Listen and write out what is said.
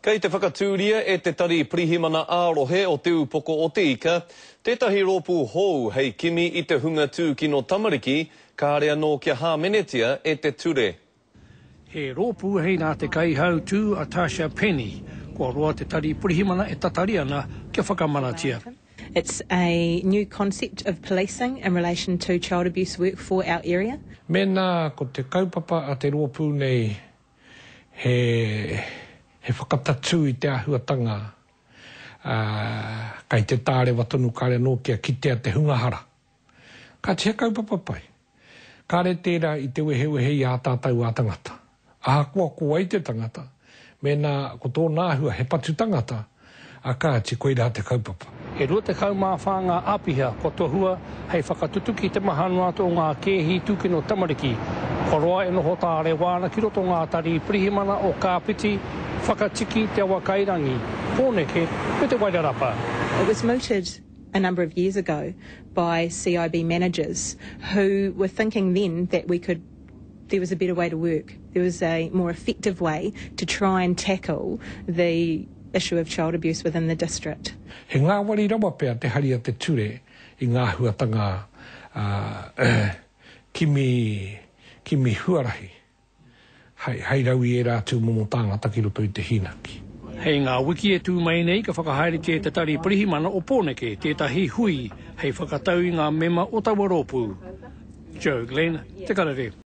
Kei te whakatūria e te tari pirihimana ārohe o te upoko o te ika, tētahi rōpū hou hei kimi I te hunga tū kino Tamariki, ka area no kia hāmenetia e te ture. He rōpū hei nā te kaihau tū a Tasha Penny, kua roa te tari pirihimana e tatari ana kia whakamanatia. It's a new concept of policing in relation to child abuse work for our area. Mena ko te kaupapa a te rōpū nei he whakatatu I te ahuatanga kai te tāre watonu kāre no kia kitea te hungahara. Ka tia kaupapa pai. Kāre tērā I te wehewehe I a tātou a tangata. Aha kua I te tangata. Mena ko tō nāhua he patu tangata. A kā te koeira te kaupapa. E rua te kaumāwhanga āpiha ko tohua hei whakatutu ki te mahanua tō ngā kēhi tūkino Tamariki. Ko roa e noho tāre wāna ki roto ngā tari pirihimana o kāpiti, whakatiki te awa kairangi, pōneke me te wairarapa. It was mooted a number of years ago by CIB managers who were thinking then that there was a better way to work. There was a more effective way to try and tackle the issue of child abuse within the district. He ngā wari rawa pēr te haria te ture I ngā huatanga kimi huarahi. Hei raui e rātu momo tāngata ki roto I te hinaki. Hei ngā wiki e tū mai nei ka whakahaere te tari pirihimana o pōneke tētahi hui hei whakatau I ngā mema o taua rōpū. Joe Glenn, te karare.